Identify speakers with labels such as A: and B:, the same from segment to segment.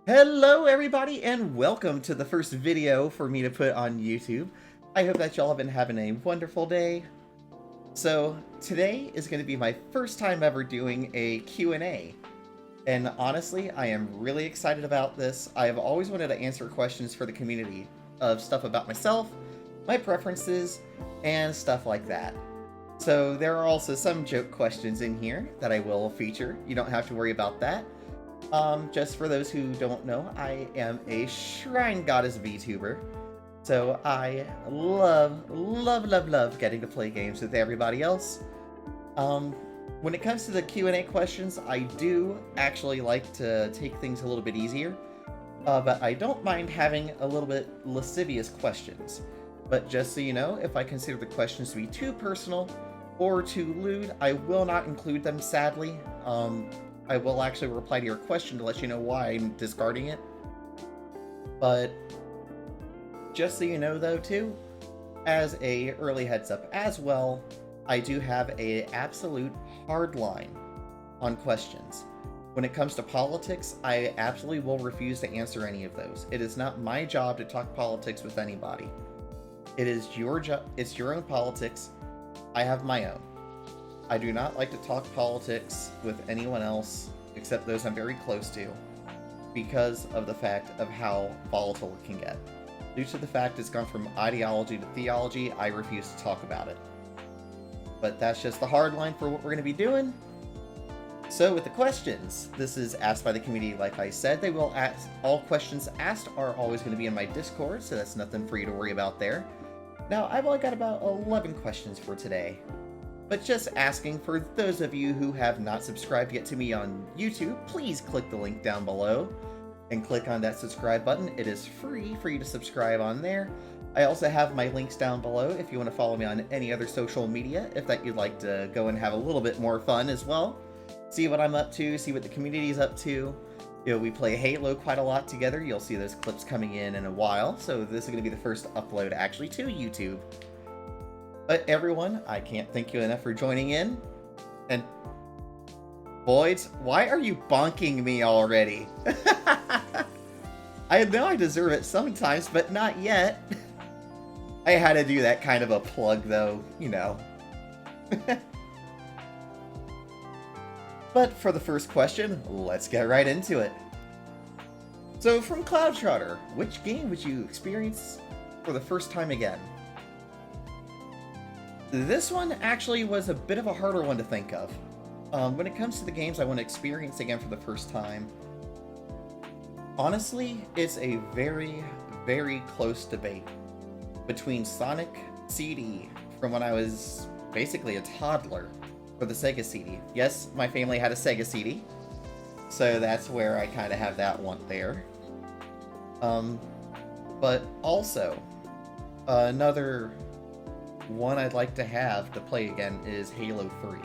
A: Hello everybody and welcome to the first video for me to put on YouTube. I hope that y'all have been having a wonderful day. So today is going to be my first time ever doing a Q&A. And honestly, I am really excited about this. I have always wanted to answer questions for the community of stuff about myself, my preferences, and stuff like that. So there are also some joke questions in here that I will feature. You don't have to worry about that. Just for those who don't know, I am a Shrine Goddess VTuber. So I love getting to play games with everybody else. When it comes to the Q&A questions, I do actually like to take things a little bit easier. But I don't mind having a little bit lascivious questions. But just so you know, if I consider the questions to be too personal or too lewd, I will not include them, sadly. I will actually reply to your question to let you know why I'm discarding it. But just so you know though too, as a early heads up as well, I do have a absolute hard line on questions. When it comes to politics, I absolutely will refuse to answer any of those. It is not my job to talk politics with anybody. It is your job, it's your own politics. I have my own. I do not like to talk politics with anyone else except those I'm very close to because of the fact of how volatile it can get. Due to the fact it's gone from ideology to theology, I refuse to talk about it. But that's just the hard line for what we're going to be doing. So with the questions, this is asked by the community like I said. They will ask, all questions asked are always going to be in my Discord, so that's nothing for you to worry about there. Now, I've only got about 11 questions for today. But just asking for those of you who have not subscribed yet to me on YouTube, please click the link down below and click on that subscribe button. It is free for you to subscribe on there. I also have my links down below if you want to follow me on any other social media, if that you'd like to go and have a little bit more fun as well. See what I'm up to, see what the community's up to. You know, we play Halo quite a lot together. You'll see those clips coming in a while, so this is going to be the first upload actually to YouTube. But everyone, I can't thank you enough for joining in. And Boyd, why are you bonking me already? I know I deserve it sometimes, but not yet. I had to do that kind of a plug though, you know. But for the first question, let's get right into it. So from Cloudtrotter, which game would you experience for the first time again? This one actually was a bit of a harder one to think of. When it comes to the games I want to experience again for the first time, honestly, it's a very, very close debate between Sonic CD from when I was basically a toddler for the Sega CD. Yes, my family had a Sega CD, so that's where I kind of have that one there. But also, another one I'd like to have to play again is Halo 3.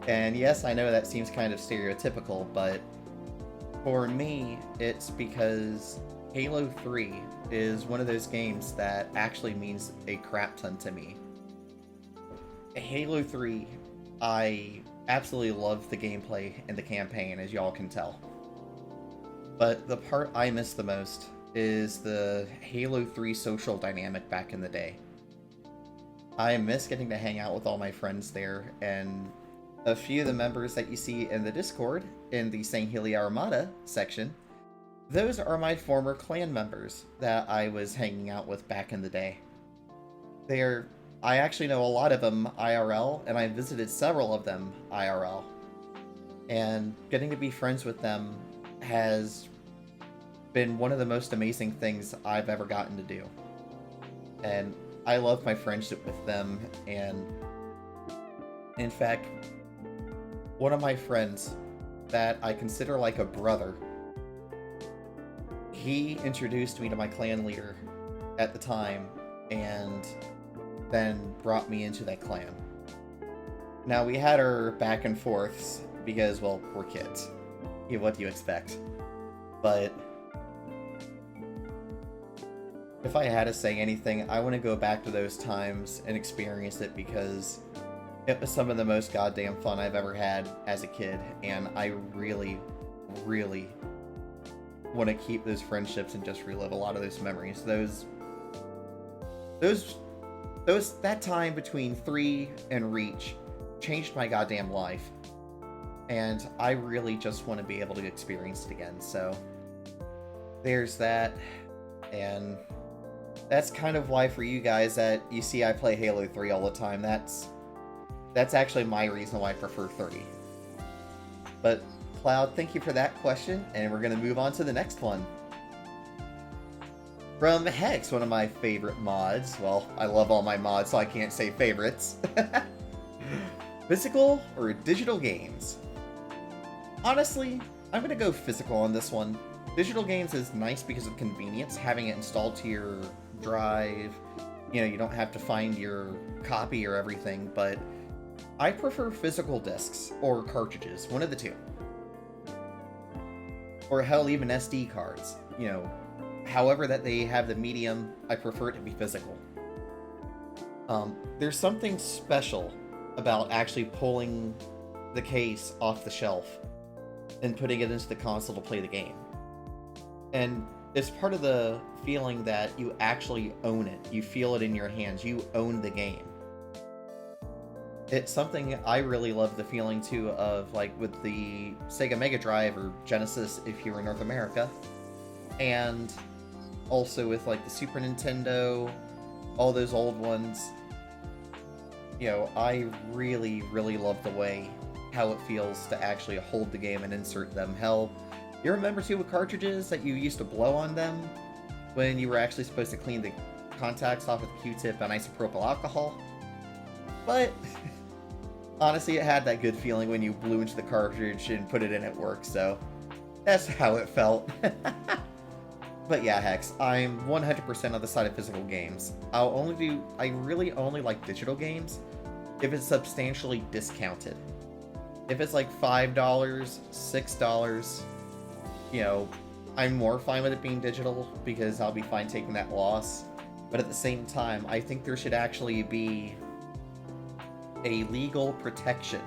A: And yes, I know that seems kind of stereotypical, but for me, it's because Halo 3 is one of those games that actually means a crap ton to me. Halo 3, I absolutely love the gameplay and the campaign, as y'all can tell. But the part I miss the most is the Halo 3 social dynamic back in the day. I miss getting to hang out with all my friends there, and a few of the members that you see in the Discord, in the St. Helia Armada section, those are my former clan members that I was hanging out with back in the day. I actually know a lot of them IRL, and I visited several of them IRL. And getting to be friends with them has been one of the most amazing things I've ever gotten to do. And I love my friendship with them, and in fact, one of my friends that I consider like a brother, he introduced me to my clan leader at the time, and then brought me into that clan. Now, we had our back and forths, because, well, we're kids. Yeah, what do you expect? But if I had to say anything, I want to go back to those times and experience it because it was some of the most goddamn fun I've ever had as a kid, and I really, really want to keep those friendships and just relive a lot of those memories. That time between 3 and Reach changed my goddamn life. And I really just want to be able to experience it again. So there's that. And that's kind of why for you guys that you see I play Halo 3 all the time. That's actually my reason why I prefer 30. But Cloud, thank you for that question, and we're going to move on to the next one. From Hex, one of my favorite mods. Well, I love all my mods, so I can't say favorites. Physical or digital games? Honestly, I'm going to go physical on this one. Digital games is nice because of convenience, having it installed to your drive. You know, you don't have to find your copy or everything, but I prefer physical discs or cartridges, one of the two. Or hell, even SD cards. You know, however that they have the medium, I prefer it to be physical. There's something special about actually pulling the case off the shelf and putting it into the console to play the game. And it's part of the feeling that you actually own it. You feel it in your hands. You own the game. It's something I really love the feeling too of, like, with the Sega Mega Drive or Genesis if you're in North America, and also with like the Super Nintendo, all those old ones. You know, I really, really love the way how it feels to actually hold the game and insert them. Hell, you remember too with cartridges that you used to blow on them when you were actually supposed to clean the contacts off with a Q-tip and isopropyl alcohol? But honestly, it had that good feeling when you blew into the cartridge and put it in at work, so that's how it felt. But yeah, Hex, I'm 100% on the side of physical games. I really only like digital games if it's substantially discounted. If it's like $5, $6, you know, I'm more fine with it being digital because I'll be fine taking that loss. But at the same time, I think there should actually be a legal protection.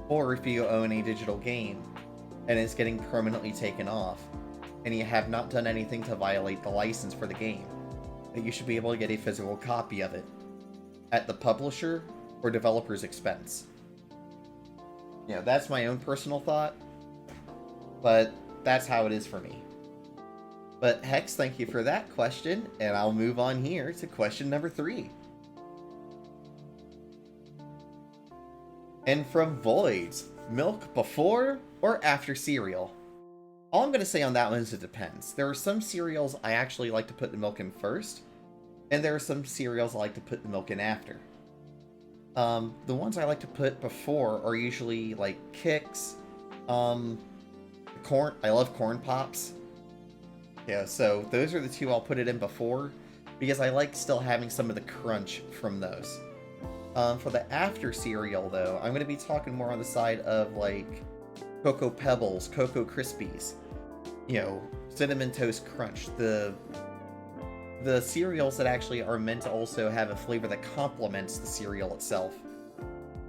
A: Or if you own a digital game and it's getting permanently taken off, and you have not done anything to violate the license for the game, that you should be able to get a physical copy of it at the publisher or developer's expense. You know, that's my own personal thought, but that's how it is for me. But Hex, thank you for that question, and I'll move on here to question number 3. And from Voids, milk before or after cereal? All I'm going to say on that one is it depends. There are some cereals I actually like to put the milk in first, and there are some cereals I like to put the milk in after. The ones I like to put before are usually like Kix, corn. I love Corn Pops. Yeah, so those are the two I'll put it in before, because I like still having some of the crunch from those. For the after cereal, though, I'm going to be talking more on the side of like Cocoa Pebbles, Cocoa Krispies, you know, Cinnamon Toast Crunch, the cereals that actually are meant to also have a flavor that complements the cereal itself.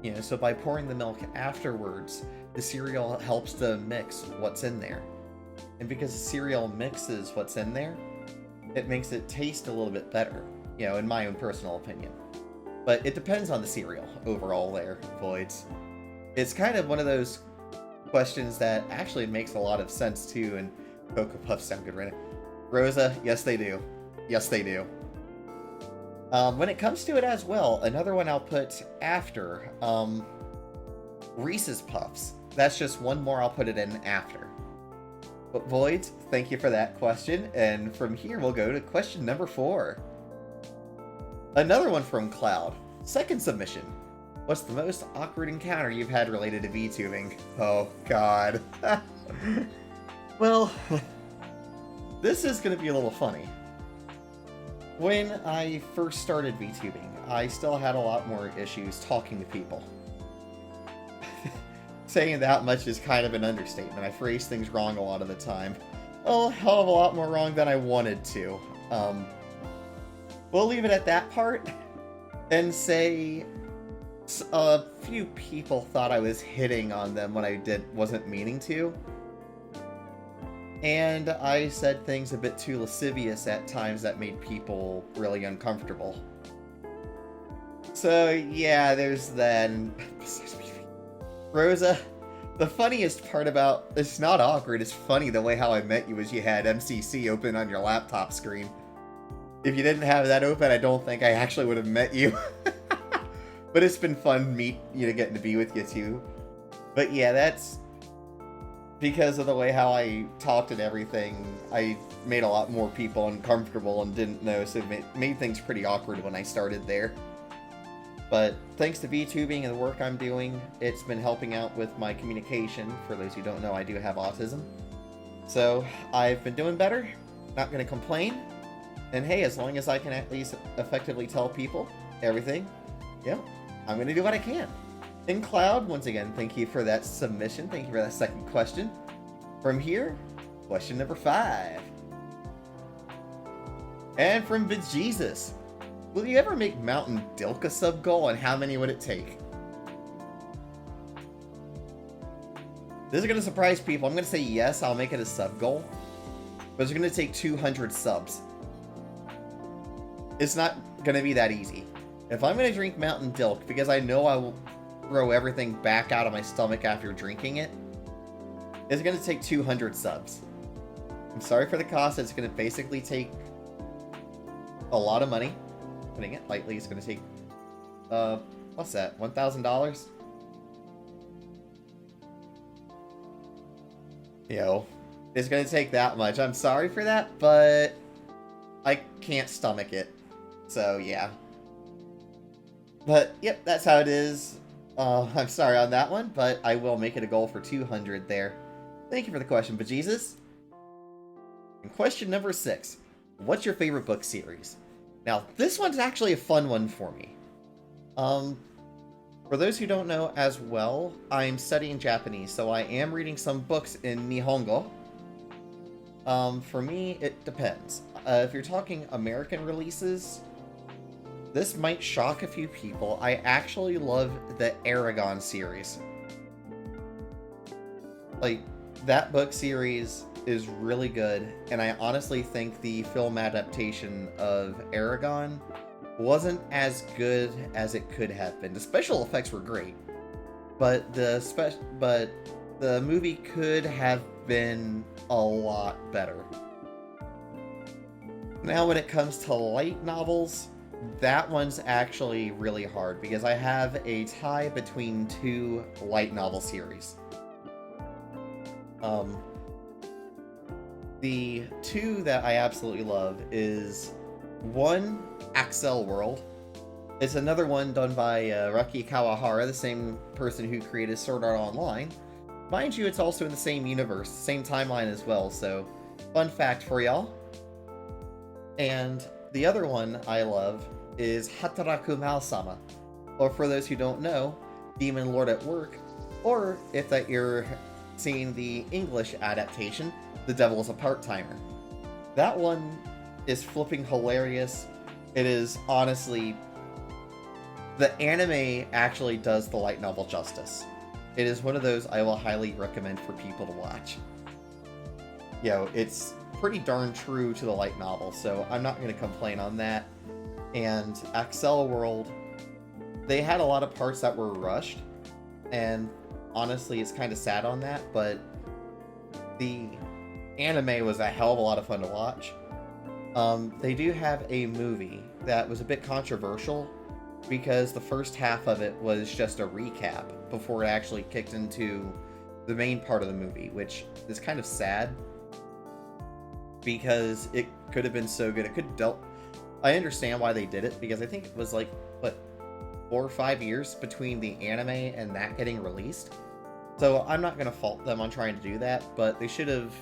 A: You know, so by pouring the milk afterwards, the cereal helps to mix what's in there. And because the cereal mixes what's in there, it makes it taste a little bit better, you know, in my own personal opinion. But it depends on the cereal overall there, Voids. It's kind of one of those questions that actually makes a lot of sense too, and Cocoa Puffs sound good right now. Rosa, yes they do. Yes they do. When it comes to it as well, another one I'll put after, Reese's Puffs. That's just one more I'll put it in after. But Voids, thank you for that question, and from here we'll go to question number 4. Another one from Cloud. Second submission. What's the most awkward encounter you've had related to VTubing? Oh, God. Well, this is going to be a little funny. When I first started VTubing, I still had a lot more issues talking to people. Saying that much is kind of an understatement. I phrase things wrong a lot of the time. Oh, a hell of a lot more wrong than I wanted to. We'll leave it at that part and say a few people thought I was hitting on them when I wasn't meaning to. and I said things a bit too lascivious at times that made people really uncomfortable. So yeah, there's that. Rosa, the funniest part about it's not awkward, it's funny the way how I met you was you had MCC open on your laptop screen. If you didn't have that open, I don't think I actually would have met you. But it's been fun getting to be with you too. But yeah, that's because of the way how I talked and everything. I made a lot more people uncomfortable and didn't know, so it made things pretty awkward when I started there. But thanks to VTubing and the work I'm doing, it's been helping out with my communication. For those who don't know, I do have autism. So I've been doing better, not going to complain. And hey, as long as I can at least effectively tell people everything, I'm going to do what I can. In Cloud, once again, thank you for that submission. Thank you for that second question. From here, question number 5. And from Bejesus. Will you ever make Mountain Dilk a sub-goal, and how many would it take? This is going to surprise people. I'm going to say yes, I'll make it a sub-goal. But it's going to take 200 subs. It's not going to be that easy. If I'm going to drink Mountain Dilk, because I know I will throw everything back out of my stomach after drinking it, it's going to take 200 subs. I'm sorry for the cost. It's going to basically take a lot of money. Putting it lightly, it's going to take, what's that, $1,000? It's going to take that much. I'm sorry for that, but I can't stomach it. So, yeah. But, yep, that's how it is. I'm sorry on that one, but I will make it a goal for 200 there. Thank you for the question, Bejesus. And question number 6. What's your favorite book series? Now, this one's actually a fun one for me. For those who don't know as well, I'm studying Japanese, so I am reading some books in Nihongo. For me, it depends. If you're talking American releases, this might shock a few people. I actually love the Aragon series. Like, that book series is really good, and I honestly think the film adaptation of Aragon wasn't as good as it could have been. The special effects were great, but the movie could have been a lot better. Now, when it comes to light novels, that one's actually really hard because I have a tie between 2 light novel series. The 2 that I absolutely love is one, Axel World. It's another one done by Raki Kawahara, the same person who created Sword Art Online. Mind you, it's also in the same universe, same timeline as well, so fun fact for y'all. And the other one I love is Hataraku Mao-sama, or for those who don't know, Demon Lord at Work, or if that you're seeing the English adaptation, The Devil is a Part-Timer. That one is flipping hilarious. It is honestly... The anime actually does the light novel justice. It is one of those I will highly recommend for people to watch. It's pretty darn true to the light novel, so I'm not going to complain on that. And Axel World, they had a lot of parts that were rushed, and honestly, it's kind of sad on that, but the anime was a hell of a lot of fun to watch. They do have a movie that was a bit controversial because the first half of it was just a recap before it actually kicked into the main part of the movie, which is kind of sad because it could have been so good. It could have dealt... I understand why they did it, because I think it was like, 4 or 5 years between the anime and that getting released. So I'm not going to fault them on trying to do that, but they should have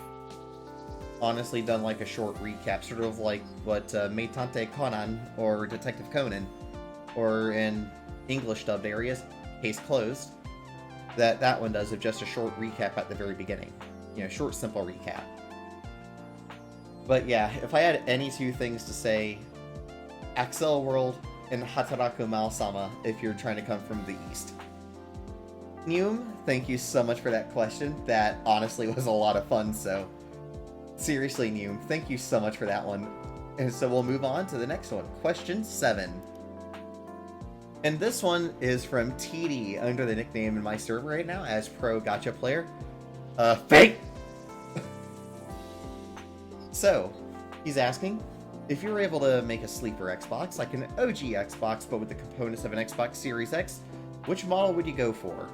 A: honestly done like a short recap, sort of like what Meitante Conan or Detective Conan, or in English dubbed areas, Case Closed, that one does of just a short recap at the very beginning. Short, simple recap. But yeah, if I had any 2 things to say, Axel World and Hataraku Mao-sama if you're trying to come from the east. Neum, thank you so much for that question. That honestly was a lot of fun, so Seriously, New, thank you so much for that one. And so we'll move on to the next one. Question 7. And this one is from TD, under the nickname in my server right now as Pro Gotcha Player. Fake! So, he's asking, if you were able to make a sleeper Xbox, like an OG Xbox, but with the components of an Xbox Series X, which model would you go for?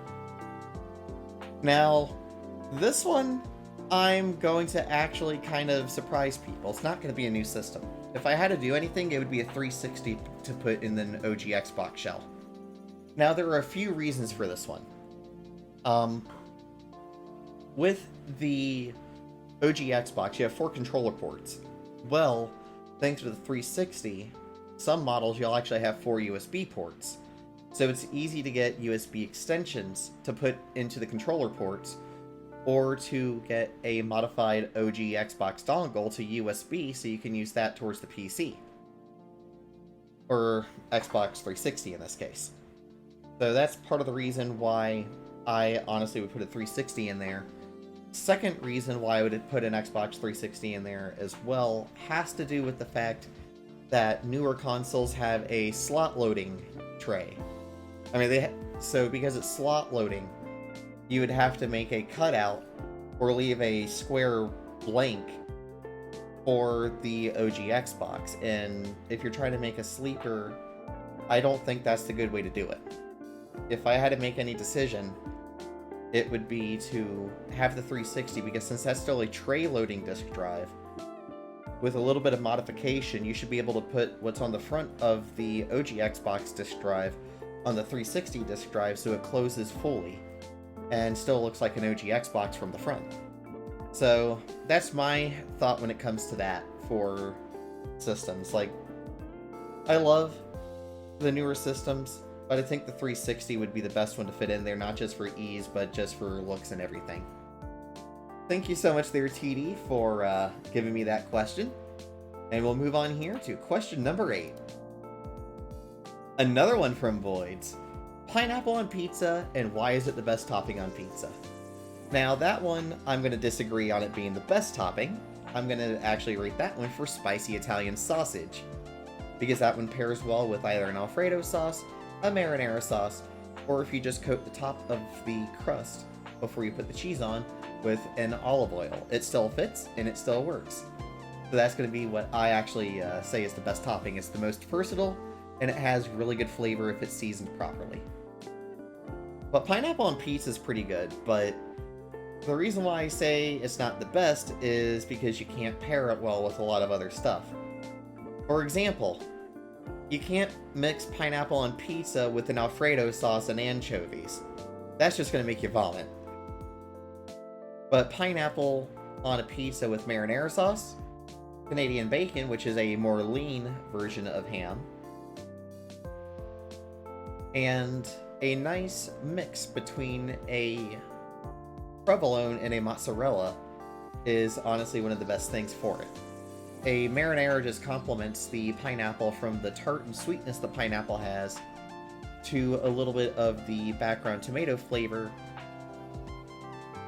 A: Now, this one, I'm going to actually kind of surprise people. It's not going to be a new system. If I had to do anything, it would be a 360 to put in an OG Xbox shell. Now, there are a few reasons for this one. With the OG Xbox, you have 4 controller ports. Well, thanks to the 360, some models you'll actually have 4 USB ports. So it's easy to get USB extensions to put into the controller ports, or to get a modified OG Xbox dongle to USB so you can use that towards the PC. Or Xbox 360 in this case. So that's part of the reason why I honestly would put a 360 in there. Second reason why I would put an Xbox 360 in there as well has to do with the fact that newer consoles have a slot loading tray. I mean, so because it's slot loading, you would have to make a cutout or leave a square blank for the OG Xbox. And if you're trying to make a sleeper, I don't think that's the good way to do it. If I had to make any decision, it would be to have the 360, because since that's still a tray loading disk drive, with a little bit of modification, you should be able to put what's on the front of the OG Xbox disk drive on the 360 disk drive so it closes fully and still looks like an OG Xbox from the front. So that's my thought when it comes to that for systems. Like, I love the newer systems, but I think the 360 would be the best one to fit in there, not just for ease, but just for looks and everything. Thank you so much there, TD, for giving me that question. And we'll move on here to question number 8. Another one from Voids. Pineapple on pizza, and why is it the best topping on pizza? Now, that one, I'm going to disagree on it being the best topping. I'm going to actually rate that one for spicy Italian sausage, because that one pairs well with either an Alfredo sauce, a marinara sauce, or if you just coat the top of the crust before you put the cheese on with an olive oil. It still fits, and it still works. So that's going to be what I actually say is the best topping. It's the most versatile, and it has really good flavor if it's seasoned properly. But pineapple on pizza is pretty good, but the reason why I say it's not the best is because you can't pair it well with a lot of other stuff. For example, you can't mix pineapple on pizza with an Alfredo sauce and anchovies. That's just going to make you vomit. But pineapple on a pizza with marinara sauce, Canadian bacon, which is a more lean version of ham, and a nice mix between a provolone and a mozzarella is honestly one of the best things for it. A marinara just complements the pineapple from the tart and sweetness the pineapple has to a little bit of the background tomato flavor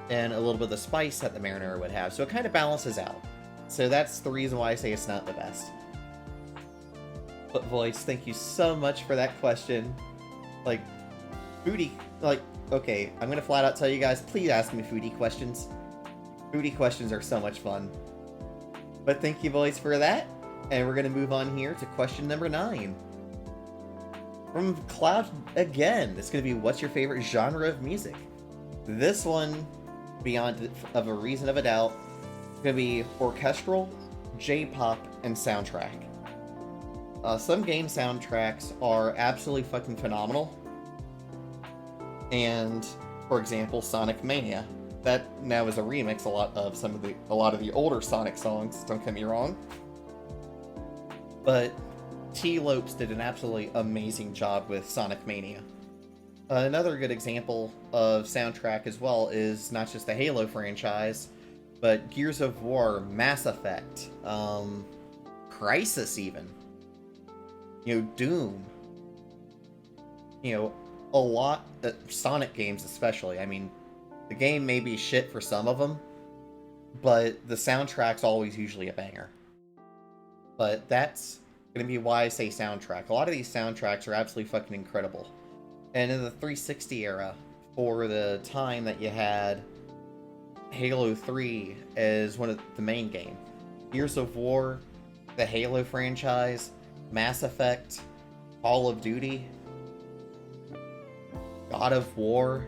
A: and a little bit of the spice that the marinara would have. So it kind of balances out. So that's the reason why I say it's not the best. But Voice, thank you so much for that question. Like, foodie, okay, I'm gonna flat out tell you guys, please ask me foodie questions. Foodie questions are so much fun. But thank you, Voice, for that. And we're gonna move on here to question number 9. From Cloud again, it's gonna be, what's your favorite genre of music? This one, beyond of a reason of a doubt, is gonna be orchestral, J-pop, and soundtrack. Some game soundtracks are absolutely fucking phenomenal. And, for example, Sonic Mania. That now is a remix a lot of the older Sonic songs, don't get me wrong. But T. Lopes did an absolutely amazing job with Sonic Mania. Another good example of soundtrack as well is not just the Halo franchise, but Gears of War, Mass Effect, Crysis even. Doom. A lot of Sonic games especially. I mean, the game may be shit for some of them, but the soundtrack's always usually a banger. But that's going to be why I say soundtrack. A lot of these soundtracks are absolutely fucking incredible. And in the 360 era, for the time that you had Halo 3 as one of the main game, Gears of War, the Halo franchise, Mass Effect, Call of Duty, God of War.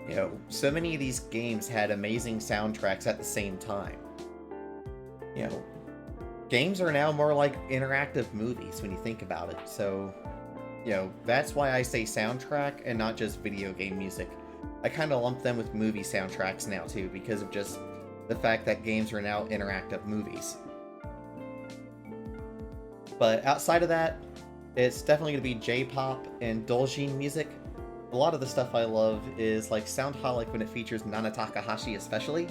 A: You know, so many of these games had amazing soundtracks at the same time. You know, games are now more like interactive movies when you think about it. So, you know, that's why I say soundtrack and not just video game music. I kind of lump them with movie soundtracks now too, because of just the fact that games are now interactive movies. But outside of that, it's definitely going to be J-pop and doujin music. A lot of the stuff I love is like Soundholic when it features Nana Takahashi especially.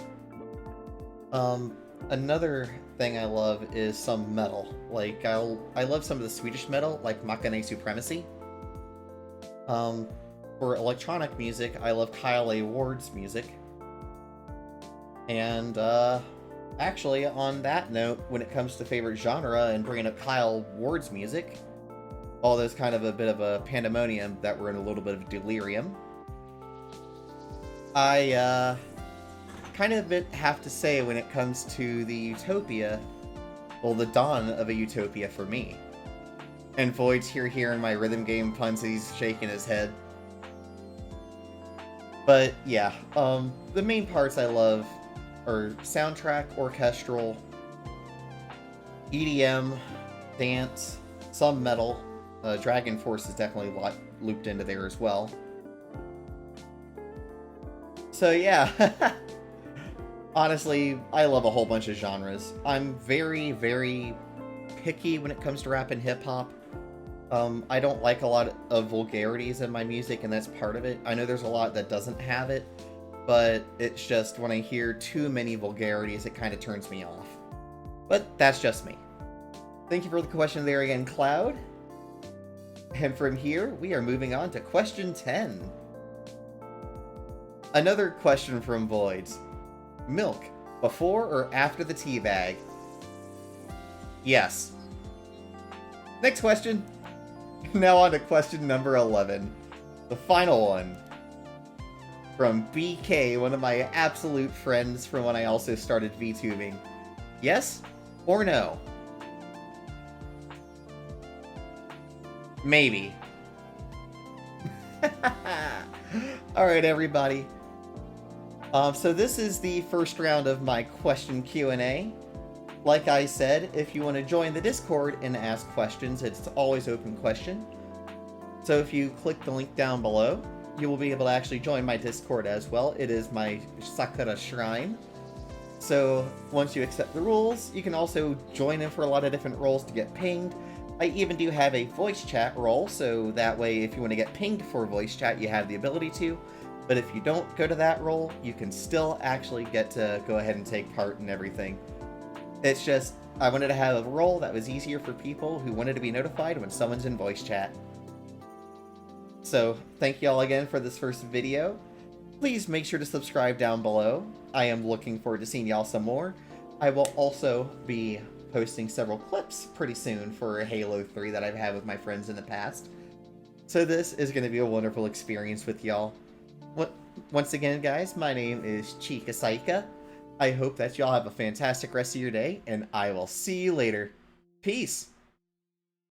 A: Another thing I love is some metal. Like I love some of the Swedish metal, like Makane Supremacy. For electronic music, I love Kyle A. Ward's music. And actually, on that note, when it comes to favorite genre and bringing up Kyle Ward's music, although there's kind of a bit of a pandemonium that we're in a little bit of delirium, I kind of have to say when it comes to the utopia, well, the dawn of a utopia for me. And Void's here in my rhythm game puns, he's shaking his head. But yeah, the main parts I love are soundtrack, orchestral, EDM, dance, some metal. Dragon Force is definitely looped into there as well. So yeah, honestly, I love a whole bunch of genres. I'm very, very picky when it comes to rap and hip-hop. I don't like a lot of vulgarities in my music, and that's part of it. I know there's a lot that doesn't have it, but it's just when I hear too many vulgarities, it kind of turns me off. But that's just me. Thank you for the question there again, Cloud. And from here, we are moving on to question 10. Another question from Voids. Milk, before or after the tea bag? Yes. Next question. Now on to question number 11. The final one. From BK, one of my absolute friends from when I also started VTubing. Yes or no? Maybe. Alright, everybody. So this is the first round of my question Q&A. Like I said, if you want to join the Discord and ask questions, it's always open question. So if you click the link down below, you will be able to actually join my Discord as well. It is my Sakura Shrine. So once you accept the rules, you can also join in for a lot of different roles to get pinged. I even do have a voice chat role, so that way if you want to get pinged for voice chat, you have the ability to. But if you don't go to that role, you can still actually get to go ahead and take part in everything. It's just, I wanted to have a role that was easier for people who wanted to be notified when someone's in voice chat. So, thank y'all again for this first video. Please make sure to subscribe down below. I am looking forward to seeing y'all some more. I will also be posting several clips pretty soon for Halo 3 that I've had with my friends in the past. So this is going to be a wonderful experience with y'all. Once again, guys, my name is Chika. I hope that y'all have a fantastic rest of your day, and I will see you later. Peace!